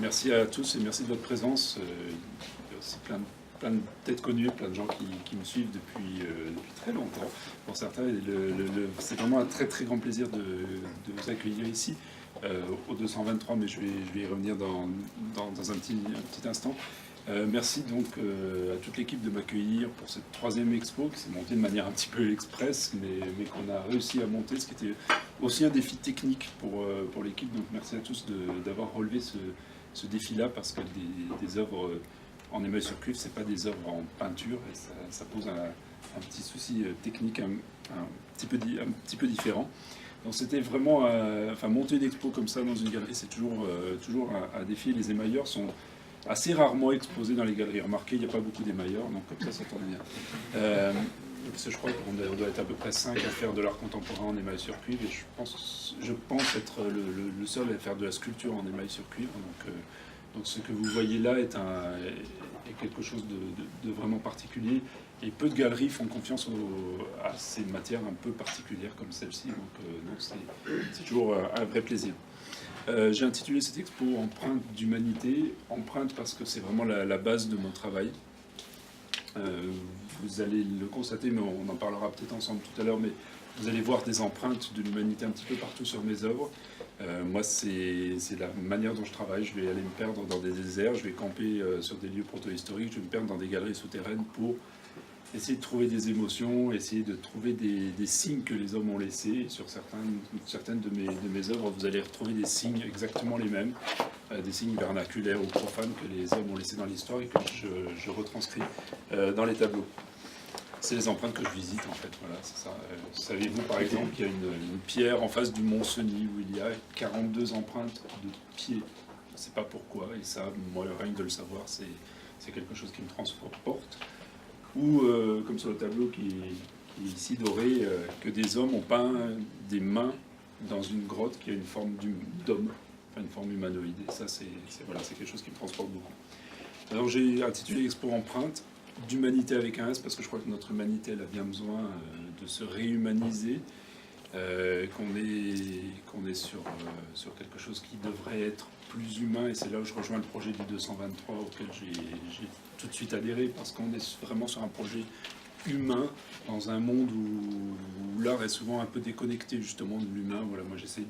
Merci à tous et merci de votre présence. Il y a aussi plein de têtes connues, plein de gens qui me suivent depuis très longtemps. Pour certains, c'est vraiment un très très grand plaisir de vous accueillir ici au 223, mais je vais y revenir dans un petit instant. Merci donc à toute l'équipe de m'accueillir pour cette troisième expo qui s'est montée de manière un petit peu express, mais qu'on a réussi à monter, ce qui était aussi un défi technique pour l'équipe. Donc merci à tous d'avoir relevé ce défi-là, parce que des œuvres en émail sur cuivre, c'est pas des œuvres en peinture, et ça pose un petit souci technique un petit peu différent. Donc c'était vraiment, monter une expo comme ça dans une galerie, c'est toujours un défi. Les émailleurs sont assez rarement exposés dans les galeries. Remarquez, il n'y a pas beaucoup d'émailleurs, donc comme ça tourne bien. Parce que je crois qu'on doit être à peu près 5 à faire de l'art contemporain en émail sur cuivre, et je pense être le seul à faire de la sculpture en émail sur cuivre. Donc ce que vous voyez là est quelque chose de vraiment particulier, et peu de galeries font confiance à ces matières un peu particulières comme celle-ci, donc c'est toujours un vrai plaisir. J'ai intitulé cette expo « Empreinte d'humanité ». Empreinte parce que c'est vraiment la base de mon travail. Vous allez le constater, mais on en parlera peut-être ensemble tout à l'heure, mais vous allez voir des empreintes de l'humanité un petit peu partout sur mes œuvres. Moi, c'est la manière dont je travaille. Je vais aller me perdre dans des déserts, je vais camper sur des lieux proto-historiques, je vais me perdre dans des galeries souterraines pour essayer de trouver des émotions, essayer de trouver des signes que les hommes ont laissés. Et sur certaines de mes œuvres, vous allez retrouver des signes exactement les mêmes, des signes vernaculaires ou profanes que les hommes ont laissés dans l'histoire et que je retranscris dans les tableaux. C'est les empreintes que je visite, en fait. Voilà, c'est ça. Savez-vous, par exemple, qu'il y a une pierre en face du mont Cenis où il y a 42 empreintes de pieds. Je ne sais pas pourquoi, et ça, moi, rien que de le savoir, c'est quelque chose qui me transporte. Ou, comme sur le tableau qui est ici doré, que des hommes ont peint des mains dans une grotte qui a une forme d'homme, enfin une forme humanoïde. Et ça, c'est quelque chose qui me transporte beaucoup. Alors j'ai intitulé l'expo Empreinte d'humanité avec un S, parce que je crois que notre humanité, elle a bien besoin de se réhumaniser, qu'on est sur quelque chose qui devrait être plus humain, et c'est là où je rejoins le projet du 223 auquel j'ai tout de suite adhéré, parce qu'on est vraiment sur un projet humain dans un monde où l'art est souvent un peu déconnecté justement de l'humain. Voilà, moi j'essaye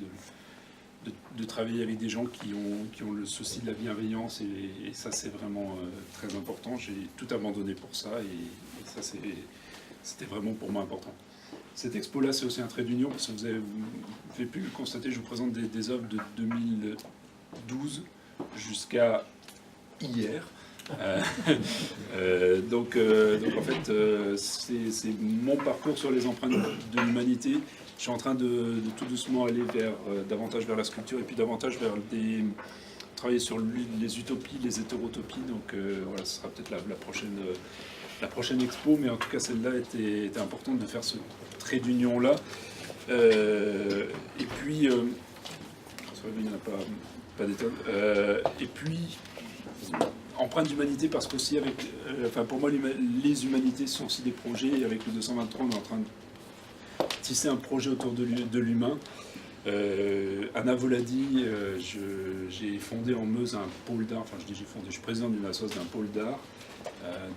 de travailler avec des gens qui ont le souci de la bienveillance, et ça c'est vraiment très important. J'ai tout abandonné pour ça, et ça c'était vraiment pour moi important. Cette expo-là, c'est aussi un trait d'union, parce que vous avez pu le constater, je vous présente des œuvres de 2012 jusqu'à hier. Donc en fait, c'est mon parcours sur les empreintes de l'humanité. Je suis en train de tout doucement aller davantage vers la sculpture, et puis davantage vers travailler sur les utopies, les hétérotopies. Donc voilà, ce sera peut-être la prochaine expo, mais en tout cas celle-là était importante de faire ce trait d'union-là. Et puis, il n'y en a pas des tonnes. Et puis, empreinte d'humanité, parce qu'aussi, pour moi, les humanités sont aussi des projets, et avec le 223, on est en train de tisser un projet autour de l'humain. Anna Voladi, j'ai fondé en Meuse un pôle d'art, je suis président d'une association d'un pôle d'art,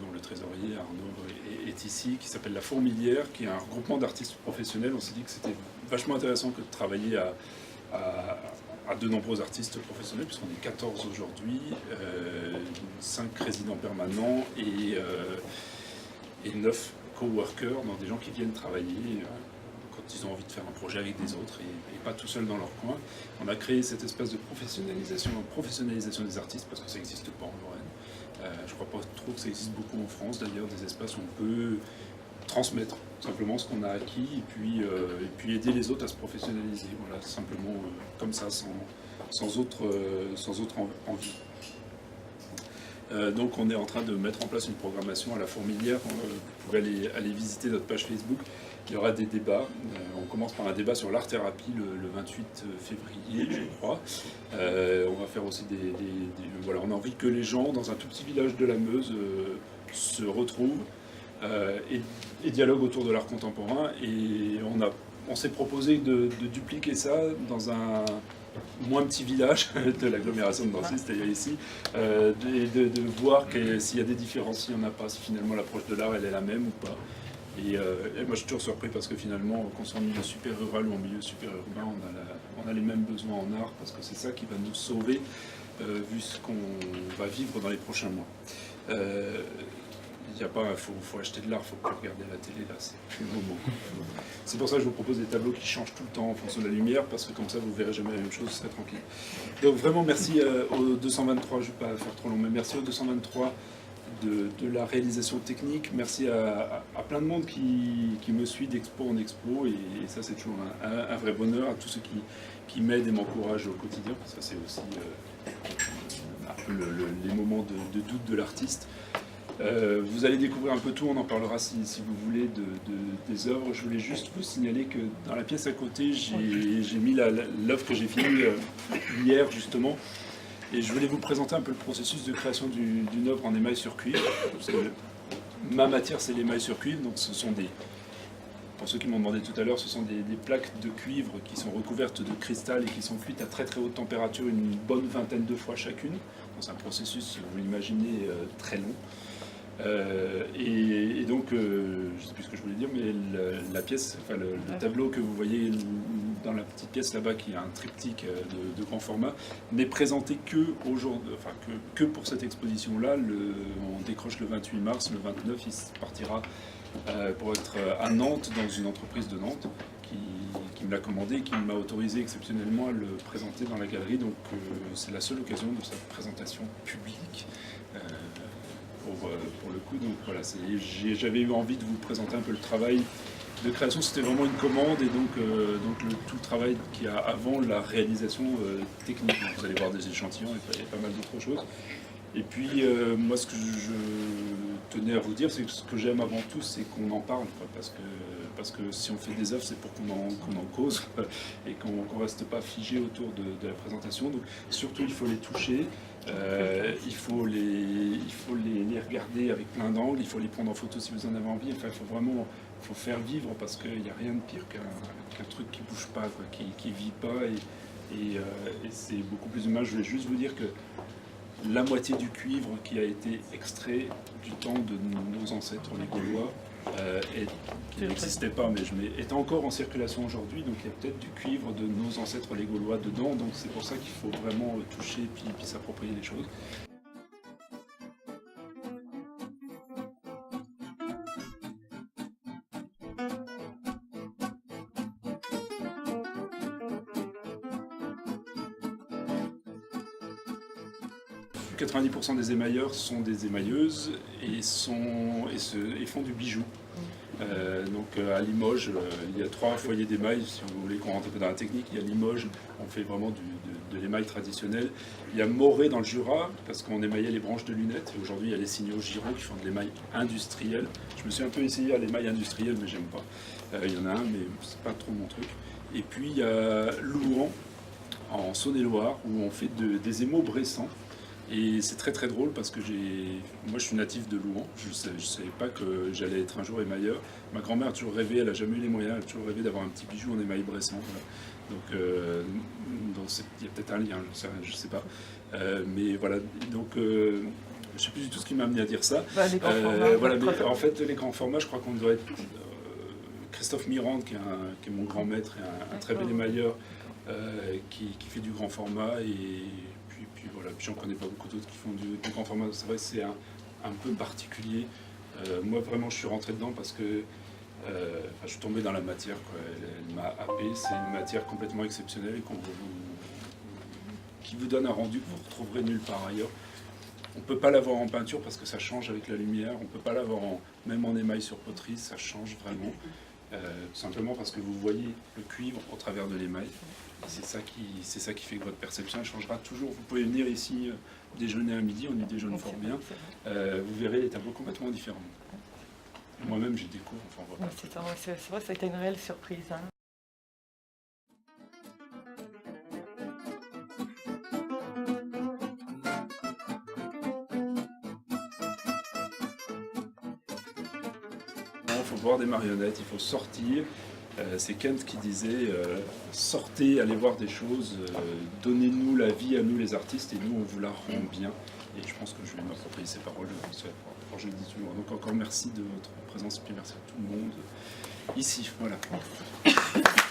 dont le trésorier Arnaud est ici, qui s'appelle La Fourmilière, qui est un regroupement d'artistes professionnels. On s'est dit que c'était vachement intéressant que de travailler à de nombreux artistes professionnels, puisqu'on est 14 aujourd'hui, 5 résidents permanents et 9 coworkers, donc des gens qui viennent travailler quand ils ont envie de faire un projet avec des autres, et pas tout seul dans leur coin. On a créé cette espèce de professionnalisation des artistes, parce que ça n'existe pas en Lorraine. Je ne crois pas trop que ça existe beaucoup en France, d'ailleurs, des espaces où on peut transmettre simplement ce qu'on a acquis, et puis aider les autres à se professionnaliser, voilà, simplement comme ça, sans autre envie. Donc on est en train de mettre en place une programmation à la fourmilière. Vous pouvez aller visiter notre page Facebook. Il y aura des débats. On commence par un débat sur l'art-thérapie le 28 février, je crois. On va faire aussi voilà, on a envie que les gens, dans un tout petit village de la Meuse, se retrouvent et dialoguent autour de l'art contemporain. Et on s'est proposé de dupliquer ça dans un moins petit village de l'agglomération de Nancy, c'est-à-dire ici, de voir s'il y a des différences, s'il n'y en a pas, si finalement l'approche de l'art elle est la même ou pas. Et moi je suis toujours surpris parce que finalement, qu'on soit en milieu super rural ou en milieu super urbain, on a les mêmes besoins en art parce que c'est ça qui va nous sauver vu ce qu'on va vivre dans les prochains mois. Il n'y a pas, faut acheter de l'art, il faut plus regarder la télé, là, c'est plus le moment. C'est pour ça que je vous propose des tableaux qui changent tout le temps en fonction de la lumière, parce que comme ça vous verrez jamais la même chose, vous serez tranquille. Donc vraiment merci au 223, je ne vais pas faire trop long, mais merci au 223 de la réalisation technique, merci à plein de monde qui me suit d'expo en expo, et ça c'est toujours un vrai bonheur, à tous ceux qui m'aident et m'encouragent au quotidien, parce que ça c'est aussi un peu les moments de doute de l'artiste. Vous allez découvrir un peu tout, on en parlera si vous voulez des œuvres. Je voulais juste vous signaler que dans la pièce à côté, j'ai mis l'œuvre que j'ai finie hier justement. Et je voulais vous présenter un peu le processus de création d'une œuvre en émail sur cuivre. Parce que ma matière c'est l'émail sur cuivre, donc ce sont pour ceux qui m'ont demandé tout à l'heure, ce sont des plaques de cuivre qui sont recouvertes de cristal et qui sont cuites à très très haute température une bonne vingtaine de fois chacune. C'est un processus, vous l'imaginez, très long. Et donc, je ne sais plus ce que je voulais dire, mais la pièce, enfin le tableau que vous voyez dans la petite pièce là-bas, qui est un triptyque de grand format, n'est présenté que pour cette exposition-là. On décroche le 28 mars, le 29, il partira pour être à Nantes, dans une entreprise de Nantes, qui me l'a commandé, qui m'a autorisé exceptionnellement à le présenter dans la galerie. Donc c'est la seule occasion de cette présentation publique. Pour le coup, donc voilà, j'avais eu envie de vous présenter un peu le travail de création. C'était vraiment une commande, et donc tout le travail qu'il y a avant la réalisation technique. Donc, vous allez voir des échantillons et pas mal d'autres choses. Et puis moi, ce que je tenais à vous dire, c'est que ce que j'aime avant tout, c'est qu'on en parle, quoi, parce que si on fait des œuvres, c'est pour qu'on en cause et qu'on ne reste pas figé autour de la présentation. Donc surtout, il faut les toucher. Il faut les regarder avec plein d'angles, il faut les prendre en photo si vous en avez envie. Enfin, il faut faire vivre, parce qu'il n'y a rien de pire qu'un truc qui ne bouge pas, quoi, qui ne vit pas, et c'est beaucoup plus humain. Je voulais juste vous dire que la moitié du cuivre qui a été extrait du temps de nos ancêtres, les Gaulois, qui n'existait pas, mais est encore en circulation aujourd'hui, donc il y a peut-être du cuivre de nos ancêtres les Gaulois dedans, donc c'est pour ça qu'il faut vraiment toucher et puis s'approprier les choses. « 90% des émailleurs sont des émailleuses et font du bijou. Donc à Limoges, il y a 3 foyers d'émail, si vous voulez qu'on rentre un peu dans la technique. Il y a Limoges, on fait vraiment de l'émail traditionnel. Il y a Morée dans le Jura, parce qu'on émaillait les branches de lunettes. Et aujourd'hui, il y a les Signaux Giraud qui font de l'émail industriel. Je me suis un peu essayé à l'émail industriel, mais j'aime pas. Il y en a un, mais c'est pas trop mon truc. Et puis il y a Louan, en Saône-et-Loire, où on fait des émaux bressants. Et c'est très très drôle parce que moi je suis natif de Louan, je ne savais pas que j'allais être un jour émailleur. Ma grand-mère a toujours rêvé, elle n'a jamais eu les moyens, elle a toujours rêvé d'avoir un petit bijou en émail bressant. Voilà. Donc il y a peut-être un lien, je ne sais pas. Mais voilà, donc je ne sais plus du tout ce qui m'a amené à dire ça. Voilà, mais en fait les grands formats, je crois qu'on doit être Christophe Mirande, qui est mon grand maître et un très bel émailleur, qui fait du grand format, et puis voilà, puis j'en connais pas beaucoup d'autres qui font du grand format. C'est vrai que c'est un peu particulier. Moi vraiment je suis rentré dedans parce que je suis tombé dans la matière, quoi. Elle m'a happé. C'est une matière complètement exceptionnelle qui vous donne un rendu que vous ne retrouverez nulle part ailleurs. On ne peut pas l'avoir en peinture parce que ça change avec la lumière. On ne peut pas l'avoir même en émail sur poterie, ça change vraiment. tout simplement parce que vous voyez le cuivre au travers de l'émail. C'est ça qui fait que votre perception elle changera toujours. Vous pouvez venir ici déjeuner à midi, on y déjeune fort bien. Vous verrez les tableaux complètement différents. Moi-même, j'ai découvert. Enfin, c'est vrai, ça a été une réelle surprise. Hein. Il faut voir des marionnettes, il faut sortir. C'est Kent qui disait sortez, allez voir des choses, donnez-nous la vie à nous les artistes et nous on vous la rend bien. Et je pense que je vais m'approprier ces paroles, je le dis toujours. Donc encore merci de votre présence et puis merci à tout le monde ici. Voilà. Merci.